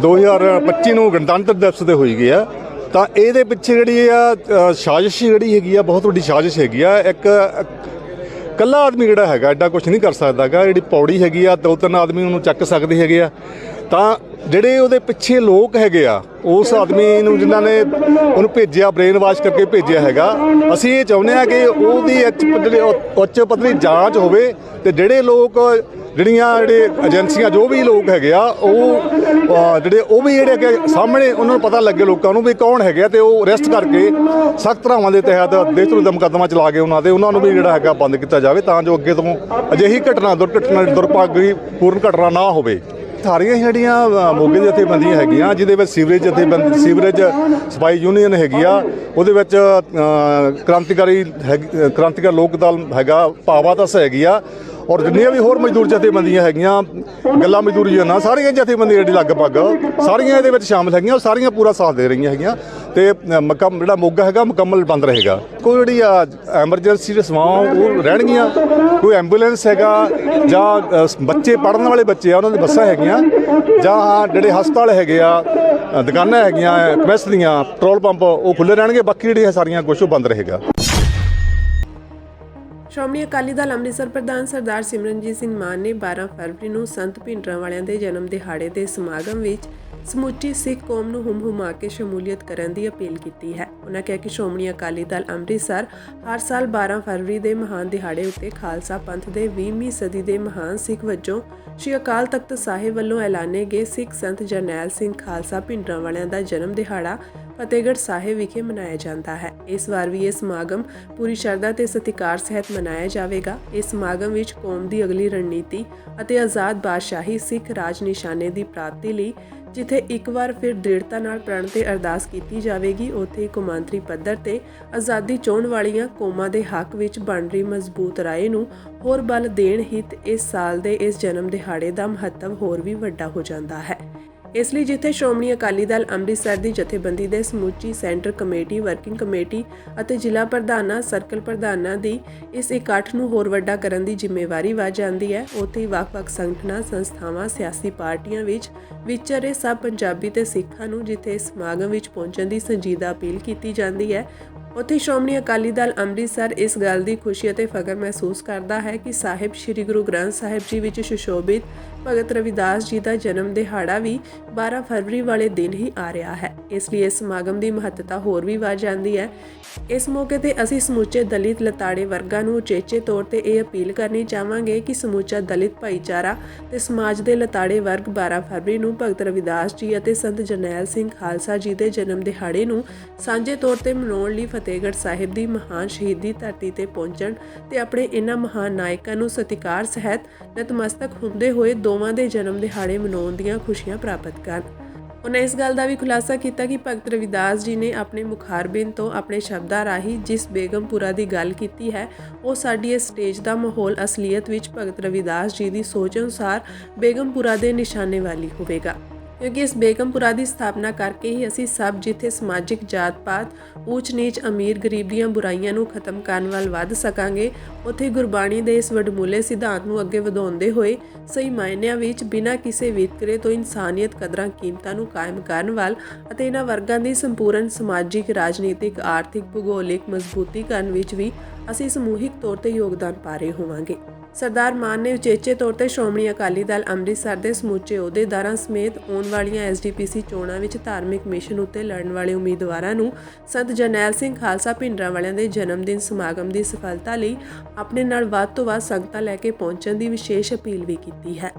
2025 ਨੂੰ ਗਣਤੰਤਰ ਦਿਵਸ ਤੇ ਹੋਈ ਗਈ ਆ। ਤਾਂ ਇਹਦੇ ਪਿੱਛੇ ਜਿਹੜੀ ਆ ਸਾਜ਼ਿਸ਼ ਜਿਹੜੀ ਹੈਗੀ ਆ, ਬਹੁਤ ਵੱਡੀ ਸਾਜ਼ਿਸ਼ ਹੈਗੀ ਆ। ਇੱਕ ਇਕੱਲਾ ਆਦਮੀ ਜਿਹੜਾ ਹੈਗਾ ਐਡਾ ਕੁਝ ਨਹੀਂ ਕਰ ਸਕਦਾਗਾ। ਜਿਹੜੀ ਪੌੜੀ ਹੈਗੀ ਆ 2-3 ਆਦਮੀ ਉਹਨੂੰ ਚੱਕ ਸਕਦੇ ਹੈਗੇ ਆ। ਤਾਂ ਜਿਹੜੇ ਉਹਦੇ ਪਿੱਛੇ ਲੋਕ ਹੈਗੇ ਆ, ਉਸ ਆਦਮੀ ਨੂੰ ਜਿਨ੍ਹਾਂ ਨੇ ਉਹਨੂੰ ਭੇਜਿਆ, ਬ੍ਰੇਨ ਵਾਸ਼ ਕਰਕੇ ਭੇਜਿਆ ਹੈਗਾ, ਅਸੀਂ ਇਹ ਚਾਹੁੰਦੇ ਆ ਕਿ ਉਹਦੀ ਉੱਚ ਪੱਧਰੀ ਜਾਂਚ ਹੋਵੇ ਤੇ ਜਿਹੜੇ ਲੋਕ ਜਿਹੜੀਆਂ ਏਜੰਸੀਆਂ ਜੋ ਵੀ ਲੋਕ ਹੈਗੇ ਆ ਉਹ ਵੀ ਜਿਹੜੇ ਅੱਗੇ ਸਾਹਮਣੇ ਉਹਨਾਂ ਨੂੰ ਪਤਾ ਲੱਗੇ ਲੋਕਾਂ ਨੂੰ ਵੀ ਕੌਣ ਹੈਗੇ ਆ ਤੇ ਉਹ ਅਰੈਸਟ ਕਰਕੇ ਸਖਤ ਧਾਰਾਵਾਂ ਦੇ ਤਹਿਤ ਦੇਸ਼ ਵਿਰੁੱਧ ਮੁਕੱਦਮਾ ਚਲਾ ਕੇ ਉਹਨਾਂ ਨੂੰ ਵੀ ਜਿਹੜਾ ਹੈਗਾ ਬੰਦ ਕੀਤਾ ਜਾਵੇ ਤਾਂ ਜੋ ਅੱਗੇ ਤੋਂ ਅਜਿਹੀ ਦੁਰਭਾਗੀਪੂਰਨ ਘਟਨਾ ਨਾ ਹੋਵੇ। ਸਾਰੀਆਂ ਜਿਹੜੀਆਂ ਮੋਗੇ ਦੀਆਂ ਜਥੇਬੰਦੀਆਂ ਹੈਗੀਆਂ ਜਿਹਦੇ ਵਿੱਚ ਸੀਵਰੇਜ ਸਫਾਈ ਯੂਨੀਅਨ ਹੈਗੀ ਆ, ਉਹਦੇ ਵਿੱਚ ਕ੍ਰਾਂਤੀਕਾਰੀ ਲੋਕ ਦਲ ਹੈਗਾ, ਭਾਵਾਤਸ ਹੈਗੀ ਆ, ਔਰ ਜਿੰਨੀਆਂ ਵੀ ਹੋਰ ਮਜ਼ਦੂਰ ਜਥੇਬੰਦੀਆਂ ਹੈਗੀਆਂ, ਗੱਲਾਂ ਮਜ਼ਦੂਰੀਆਂ ਨਾਲ ਸਾਰੀਆਂ ਜਥੇਬੰਦੀਆਂ ਜਿਹੜੀ ਲਗਭਗ ਸਾਰੀਆਂ ਇਹਦੇ ਵਿੱਚ ਸ਼ਾਮਲ ਹੈਗੀਆਂ। ਉਹ ਸਾਰੀਆਂ ਪੂਰਾ ਸਾਥ ਦੇ ਰਹੀਆਂ ਹੈਗੀਆਂ ਤੇ ਜਿਹੜਾ ਮੋਗਾ ਹੈਗਾ ਮੁਕੰਮਲ ਬੰਦ ਰਹੇਗਾ। ਕੋਈ ਜਿਹੜੀ ਐਮਰਜੈਂਸੀ ਦੇ ਸੇਵਾਵਾਂ ਉਹ ਰਹਿਣਗੀਆਂ। ਕੋਈ ਐਂਬੂਲੈਂਸ ਹੈਗਾ ਜਾਂ ਬੱਚੇ ਪੜ੍ਹਨ ਵਾਲੇ ਬੱਚੇ ਆ ਉਹਨਾਂ ਦੀ ਬੱਸਾਂ ਹੈਗੀਆਂ, ਜਾਂ ਜਿਹੜੇ ਹਸਪਤਾਲ ਹੈਗੇ ਆ, ਦੁਕਾਨਾਂ ਹੈਗੀਆਂ, ਕਮੈਸ ਦੀਆਂ, ਪੈਟਰੋਲ ਪੰਪ ਉਹ ਖੁੱਲ੍ਹੇ ਰਹਿਣਗੇ। ਬਾਕੀ ਜਿਹੜੀਆਂ ਸਾਰੀਆਂ ਕੁਛ ਉਹ ਬੰਦ ਰਹੇਗਾ। ਸ਼੍ਰੋਮਣੀ ਅਕਾਲੀ ਦਲ ਅੰਮ੍ਰਿਤਸਰ ਪ੍ਰਧਾਨ ਸਰਦਾਰ ਸਿਮਰਨਜੀਤ ਸਿੰਘ ਮਾਨ ਨੇ 12 ਫਰਵਰੀ ਨੂੰ ਸੰਤ ਭਿੰਡਰਾਂਵਾਲਿਆਂ ਦੇ ਜਨਮ ਦਿਹਾੜੇ ਦੇ ਸਮਾਗਮ ਵਿੱਚ ਸਮੁੱਚੀ ਸਿੱਖ ਕੌਮ ਨੂੰ ਹੁਮ-ਹੁਮਾ ਕੇ ਸ਼ਮੂਲੀਅਤ ਕਰਨ ਦੀ ਅਪੀਲ ਕੀਤੀ ਹੈ। ਉਨ੍ਹਾਂ ਕਿਹਾ ਕਿ ਸ਼੍ਰੋਮਣੀ ਅਕਾਲੀ ਦਲ ਅੰਮ੍ਰਿਤਸਰ ਹਰ ਸਾਲ 12 ਫਰਵਰੀ ਦੇ ਮਹਾਨ ਦਿਹਾੜੇ ਉੱਤੇ ਖਾਲਸਾ ਪੰਥ ਦੇ 20ਵੀਂ ਸਦੀ ਦੇ ਮਹਾਨ ਸਿੱਖ ਵਜੋਂ ਸ਼੍ਰੀ ਅਕਾਲ ਤਖਤ ਸਾਹਿਬ ਵੱਲੋਂ ਐਲਾਨੇ ਗਏ ਸਿੱਖ ਸੰਤ ਜਰਨੈਲ ਸਿੰਘ ਖਾਲਸਾ ਭਿੰਡਰਾਂਵਾਲਿਆਂ ਦਾ ਜਨਮ ਦਿਹਾੜਾ ਫਤਿਹਗੜ੍ਹ ਸਾਹਿਬ ਵਿਖੇ ਮਨਾਇਆ ਜਾਂਦਾ ਹੈ। ਇਸ ਵਾਰ ਵੀ ਇਹ ਸਮਾਗਮ ਪੂਰੀ ਸ਼ਰਧਾ ਤੇ ਸਤਿਕਾਰ ਸਹਿਤ ਮਨਾਇਆ ਜਾਵੇਗਾ। ਇਸ ਸਮਾਗਮ ਵਿੱਚ ਕੌਮ ਦੀ ਅਗਲੀ ਰਣਨੀਤੀ ਅਤੇ ਆਜ਼ਾਦ ਬਾਦਸ਼ਾਹੀ ਸਿੱਖ ਰਾਜ ਨਿਸ਼ਾਨੇ ਦੀ ਪ੍ਰਾਪਤੀ ਲਈ ਜਿੱਥੇ ਇੱਕ ਵਾਰ ਫਿਰ ਦ੍ਰਿੜਤਾ ਨਾਲ ਪ੍ਰਣ ਤੇ ਅਰਦਾਸ ਕੀਤੀ ਜਾਵੇਗੀ, ਉੱਥੇ ਕੌਮਾਂਤਰੀ ਪੱਧਰ ਤੇ ਆਜ਼ਾਦੀ ਚਾਹੁਣ ਵਾਲੀਆਂ ਕੌਮਾਂ ਦੇ ਹੱਕ ਵਿੱਚ ਬਣ ਰਹੀ ਮਜ਼ਬੂਤ ਰਾਏ ਨੂੰ ਹੋਰ ਬਲ ਦੇਣ ਹਿੱਤ ਇਸ ਸਾਲ ਦੇ ਇਸ ਜਨਮ ਦਿਹਾੜੇ ਦਾ ਮਹੱਤਵ ਹੋਰ ਵੀ ਵੱਡਾ ਹੋ ਜਾਂਦਾ ਹੈ। ਇਸ ਲਈ ਜਿੱਥੇ ਸ਼੍ਰੋਮਣੀ ਅਕਾਲੀ ਦਲ ਅੰਮ੍ਰਿਤਸਰ ਦੀ ਜਥੇਬੰਦੀ ਦੇ ਸਮੁੱਚੀ ਸੈਂਟਰ ਕਮੇਟੀ, ਵਰਕਿੰਗ ਕਮੇਟੀ ਅਤੇ ਜ਼ਿਲ੍ਹਾ ਪ੍ਰਧਾਨਾਂ, ਸਰਕਲ ਪ੍ਰਧਾਨਾਂ ਦੀ ਇਸ ਇਕੱਠ ਨੂੰ ਹੋਰ ਵੱਡਾ ਕਰਨ ਦੀ ਜ਼ਿੰਮੇਵਾਰੀ ਵੱਧ ਜਾਂਦੀ ਹੈ, ਉੱਥੇ ਹੀ ਵੱਖ-ਵੱਖ ਸੰਗਠਨਾਂ, ਸੰਸਥਾਵਾਂ, ਸਿਆਸੀ ਪਾਰਟੀਆਂ ਵਿੱਚ ਵਿਚਰੇ ਸਭ ਪੰਜਾਬੀ ਤੇ ਸਿੱਖਾਂ ਨੂੰ ਜਿੱਥੇ ਇਸ ਸਮਾਗਮ ਵਿੱਚ ਪਹੁੰਚਣ ਦੀ ਸੰਜੀਦਾ ਅਪੀਲ ਕੀਤੀ ਜਾਂਦੀ ਹੈ, ਉੱਥੇ ਸ਼੍ਰੋਮਣੀ ਅਕਾਲੀ ਦਲ ਅੰਮ੍ਰਿਤਸਰ ਇਸ ਗੱਲ ਦੀ ਖੁਸ਼ੀ ਅਤੇ ਫਖਰ ਮਹਿਸੂਸ ਕਰਦਾ ਹੈ ਕਿ ਸਾਹਿਬ ਸ੍ਰੀ ਗੁਰੂ ਗ੍ਰੰਥ ਸਾਹਿਬ ਜੀ ਵਿੱਚ ਸੁਸ਼ੋਭਿਤ ਭਗਤ ਰਵਿਦਾਸ ਜੀ ਦਾ ਜਨਮ ਦਿਹਾੜਾ ਵੀ 12 ਫਰਵਰੀ ਵਾਲੇ ਦਿਨ ਹੀ ਆ ਰਿਹਾ ਹੈ। ਇਸ ਲਈ ਇਸ ਸਮਾਗਮ ਦੀ ਮਹੱਤਤਾ ਹੋਰ ਵੀ ਵੱਧ ਜਾਂਦੀ ਹੈ। ਇਸ ਮੌਕੇ ਤੇ ਅਸੀਂ ਸਮੁੱਚੇ ਦਲਿਤ ਲਤਾੜੇ ਵਰਗਾਂ ਨੂੰ ਉਚੇਚੇ ਤੌਰ ਤੇ ਇਹ ਅਪੀਲ ਕਰਨੀ ਚਾਹਾਂਗੇ ਕਿ ਸਮੁੱਚਾ ਦਲਿਤ ਭਾਈਚਾਰਾ ਤੇ ਸਮਾਜ ਦੇ ਲਤਾੜੇ ਵਰਗ 12 ਫਰਵਰੀ ਨੂੰ ਭਗਤ ਰਵਿਦਾਸ ਜੀ ਅਤੇ ਸੰਤ ਜਰਨੈਲ ਸਿੰਘ ਖਾਲਸਾ ਜੀ ਦੇ ਜਨਮ ਦਿਹਾੜੇ ਨੂੰ ਸਾਂਝੇ ਤੌਰ ਤੇ ਮਨਾਉਣ ਲਈ ਫਤਿਹਗੜ੍ਹ ਸਾਹਿਬ ਦੀ ਮਹਾਨ ਸ਼ਹੀਦੀ ਧਰਤੀ ਤੇ ਪਹੁੰਚਣ ਤੇ ਆਪਣੇ ਇਹਨਾਂ ਮਹਾਨ ਨਾਇਕਾਂ ਨੂੰ ਸਤਿਕਾਰ ਸਹਿਤ ਨਤਮਸਤਕ ਹੁੰਦੇ ਹੋਏ ਦੋਵਾਂ ਦੇ ਜਨਮ ਦਿਹਾੜੇ ਮਨਾਉਣ ਦੀਆਂ ਖੁਸ਼ੀਆਂ ਪ੍ਰਾਪਤ ਕਰਨ। ਉਨ੍ਹਾਂ ਇਸ ਗੱਲ ਦਾ ਵੀ ਖੁਲਾਸਾ ਕੀਤਾ ਕਿ ਭਗਤ ਰਵਿਦਾਸ ਜੀ ਨੇ ਆਪਣੇ ਮੁਖਾਰਬਿੰਦ ਤੋਂ ਆਪਣੇ ਸ਼ਬਦਾਂ ਰਾਹੀਂ ਜਿਸ ਬੇਗਮਪੁਰਾ ਦੀ ਗੱਲ ਕੀਤੀ ਹੈ, ਉਹ ਸਾਡੀ ਇਸ ਸਟੇਜ ਦਾ ਮਾਹੌਲ ਅਸਲੀਅਤ ਵਿੱਚ ਭਗਤ ਰਵਿਦਾਸ ਜੀ ਦੀ ਸੋਚ ਅਨੁਸਾਰ ਬੇਗਮਪੁਰਾ ਦੇ ਨਿਸ਼ਾਨੇ ਵਾਲੀ ਹੋਵੇਗਾ। ਕਿਉਂਕਿ ਇਸ ਬੇਗਮਪੁਰਾ ਦੀ ਸਥਾਪਨਾ ਕਰਕੇ ਹੀ ਅਸੀਂ ਸਭ ਜਿੱਥੇ ਸਮਾਜਿਕ ਜਾਤ-ਪਾਤ, ਊਚ-ਨੀਚ, ਅਮੀਰ-ਗਰੀਬ ਦੀਆਂ ਬੁਰਾਈਆਂ ਨੂੰ ਖਤਮ ਕਰਨ ਵੱਲ ਵੱਧ ਸਕਾਂਗੇ, ਉੱਥੇ ਗੁਰਬਾਣੀ ਦੇ ਇਸ ਵਡਮੁੱਲੇ ਸਿਧਾਂਤ ਨੂੰ ਅੱਗੇ ਵਧਾਉਂਦੇ ਹੋਏ ਸਹੀ ਮਾਇਨਿਆਂ ਵਿੱਚ ਬਿਨਾਂ ਕਿਸੇ ਵਿਤਕਰੇ ਤੋਂ ਇਨਸਾਨੀਅਤ ਕਦਰਾਂ ਕੀਮਤਾਂ ਨੂੰ ਕਾਇਮ ਕਰਨ ਵੱਲ ਅਤੇ ਇਹਨਾਂ ਵਰਗਾਂ ਦੀ ਸੰਪੂਰਨ ਸਮਾਜਿਕ, ਰਾਜਨੀਤਿਕ, ਆਰਥਿਕ, ਭੂਗੋਲਿਕ ਮਜ਼ਬੂਤੀਕਰਨ ਵਿੱਚ ਵੀ ਅਸੀਂ ਸਮੂਹਿਕ ਤੌਰ ਤੇ ਯੋਗਦਾਨ ਪਾ ਰਹੇ ਹੋਵਾਂਗੇ। ਸਰਦਾਰ ਮਾਨ ਨੇ ਉਚੇਚੇ ਤੌਰ ਤੇ ਸ਼੍ਰੋਮਣੀ ਅਕਾਲੀ ਦਲ ਅੰਮ੍ਰਿਤਸਰ ਦੇ ਸਮੁੱਚੇ ਅਹੁਦੇਦਾਰਾਂ ਸਮੇਤ ਆਉਣ ਵਾਲੀਆਂ SDPC ਚੋਣਾਂ ਵਿੱਚ ਧਾਰਮਿਕ ਮਿਸ਼ਨ ਉੱਤੇ ਲੜਨ ਵਾਲੇ ਉਮੀਦਵਾਰਾਂ ਨੂੰ ਸੰਤ ਜਰਨੈਲ ਸਿੰਘ ਖਾਲਸਾ ਭਿੰਡਰਾਂਵਾਲਿਆਂ ਦੇ ਜਨਮ ਦਿਨ ਸਮਾਗਮ ਦੀ ਸਫਲਤਾ ਲਈ ਆਪਣੇ ਨਾਲ ਵੱਧ ਤੋਂ ਵੱਧ ਸੰਗਤਾਂ ਲੈ ਕੇ ਪਹੁੰਚਣ ਦੀ ਵਿਸ਼ੇਸ਼ ਅਪੀਲ ਵੀ ਕੀਤੀ ਹੈ।